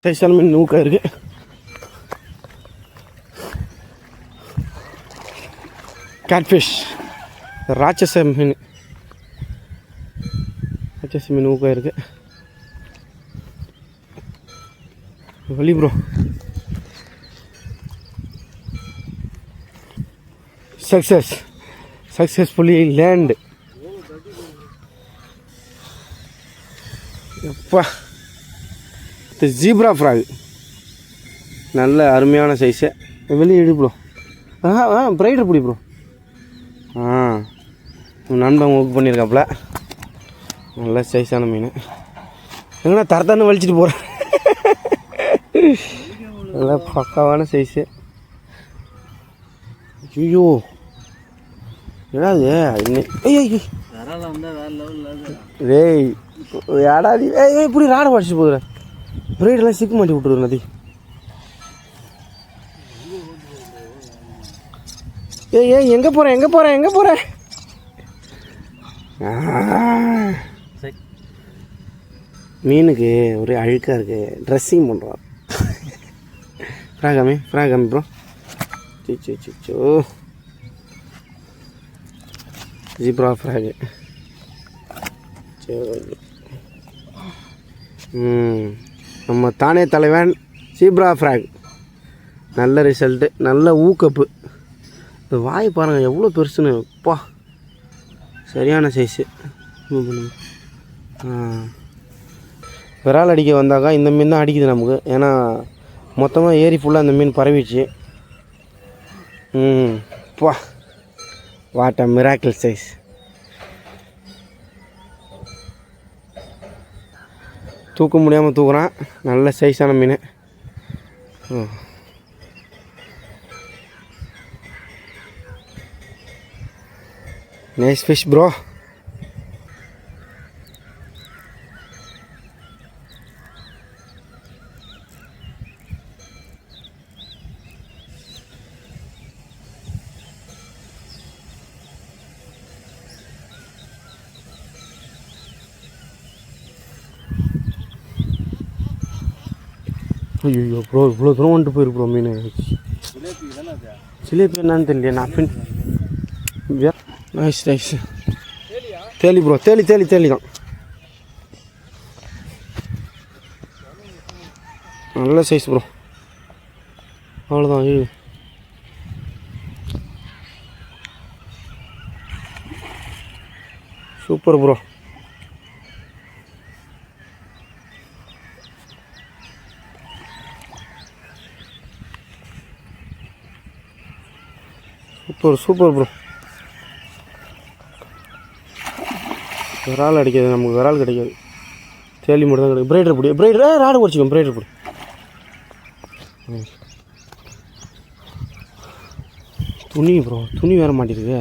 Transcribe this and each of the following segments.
சைஸான மீன் நூக்கா இருக்குது. கேட்ஃபிஷ் ராட்சச மீன், ராட்சச மீன் நூக்கா இருக்குது. வலி ப்ரோ. Successfully land. எப்பா இது ஜீப்ரா ஃப்ராக், நல்ல அருமையான சைஸு. வெளியே எடு ப்ரோ. பிரைடர் பிடி ப்ரோ. நண்பன் ஒர்க் பண்ணியிருக்காப்புல. நல்ல சைஸான மீன். எங்கன்னா தரத்தானு வலிச்சிட்டு போகிறேன். நல்லா பக்காவான சைஸு. ஐயோ என்னது டேய் ஏடாதி இப்படி ராடை படிச்சுட்டு போகுறேன். பிரைடெல்லாம் சிக்க மாட்டி விட்டுரு நதி. எங்கே போகிறேன் மீனுக்கு ஒரே அழுக்காக இருக்குது. ட்ரெஸ்ஸிங் பண்ணுறான். ஃப்ராகாமி ப்ரோ. சிச்சோ ஜீப்ரா ஃப்ராகு. சரி நம்ம தானே தலைவன் ஜீப்ரா ஃப்ராக். நல்ல ரிசல்ட்டு, நல்ல ஊக்கப்பு. இந்த வாய் பாருங்கள் எவ்வளோ பெருசுன்னு. அப்பா சரியான சைஸு. விரால் அடிக்க வந்தாக்கா இந்த மீன் தான் அடிக்குது நமக்கு. ஏன்னா மொத்தமாக ஏரி ஃபுல்லாக அந்த மீன் பரவிடுச்சு. பா வாட் அ மிராக்கிள் சைஸ். தூக்க முடியாமல் தூக்குறான். நல்ல சைஸான மீன். Nice fish bro. ஐயோ ப்ரோ இவ்வளோ தூரம் வந்துட்டு போயிருக்கு ப்ரோ மீன். சிலேபி என்னன்னு தெரியல. நான் பின் நைஸ் தேலி ப்ரோ. தேலி தான். நல்ல சைஸ் ப்ரோ. அவ்வளோதான். Super bro. Super bro. விரால் அடிக்காது நமக்கு. விரால் கிடைக்காது. தேலி மட்டும் தான் கிடைக்கும். பிரைடர் பிடி. ராடு குடிச்சிக்கோ. பிரைடர் பிடி. துணி ப்ரோ. துணி வேற மாட்டிருக்கு.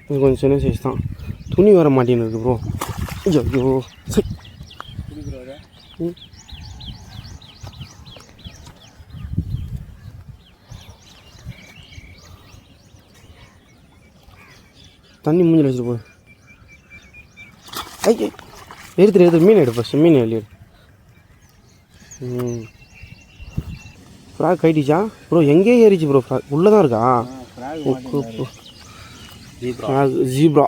இது கொஞ்சம் சின்ன சைஸ் தான். துணி வேற மாட்டின்னு இருக்கு ப்ரோ. ஐயோ தண்ணி மூஞ்சில் வச்சுட்டு போய். எடுத்து மீன் எடு ஃபஸ்ட்டு. மீன் வெளியே. ஃப்ராக் கைட்டிச்சா ப்ரோ? எங்கேயே ஏறிச்சு ப்ரோ. ஃப்ராக் உள்ளே தான் இருக்கா? ஜீப்ரா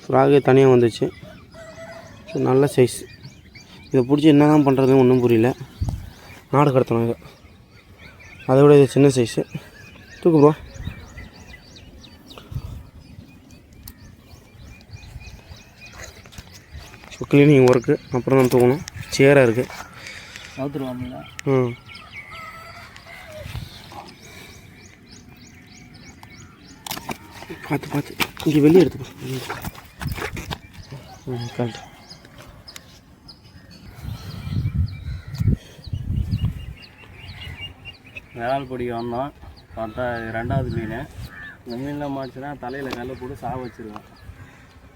ஃப்ராகே தனியாக வந்துச்சு. நல்ல சைஸ். இதை பிடிச்சி என்ன தான் பண்ணுறதுன்னு ஒன்றும் புரியல. நாடு கடத்தணும் இதை. அதை விட இது சின்ன சைஸு. தூக்கு ப்ரோ. கிளீனிங் ஒர்க்கு அப்புறம் தான் தூக்கணும். சேராக இருக்குது. பார்த்து இங்கே வெளியே எடுத்து கரெக்ட். விரால் பிடிக்க வந்தோம். பார்த்தா ரெண்டாவது மீன். இந்த மீனில் மாட்டுச்சுன்னா தலையில் கல்லை போட்டு சாக வச்சுருவோம்.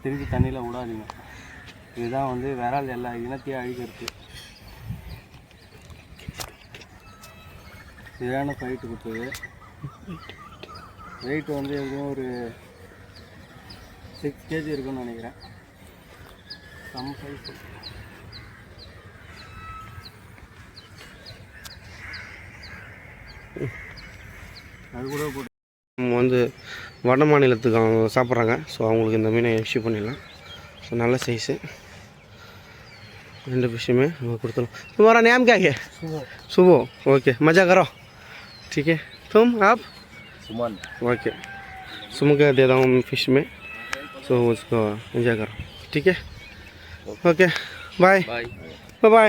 திருப்பி தண்ணியில் விடாதீங்க. இதுதான் வந்து விரால் எல்லா இனத்தையும் அழிக்கிறது. சரியான ஃபைட்டு கொடுத்தது. வெயிட் வந்து எப்படியும் ஒரு 6 kg இருக்குன்னு நினைக்கிறேன். Some size. அது கூட போட்டு நம்ம வந்து வட மாநிலத்துக்கு அவங்க சாப்பிட்றாங்க. ஸோ அவங்களுக்கு இந்த மீனை இஷ்யூ பண்ணிடலாம். ஸோ நல்ல சைஸு. 2 फिशुமே நம்ம கொடுத்துடலாம். तुम्हारा नाम क्या है? सुबो. ओके मज़ा करो. ठीक है. तुम आप? सुमन. ओके. सुमन का दे रहा हूँ फिश में. सो उसको एंजॉय करो. ठीक है. Okay bye. Bye bye.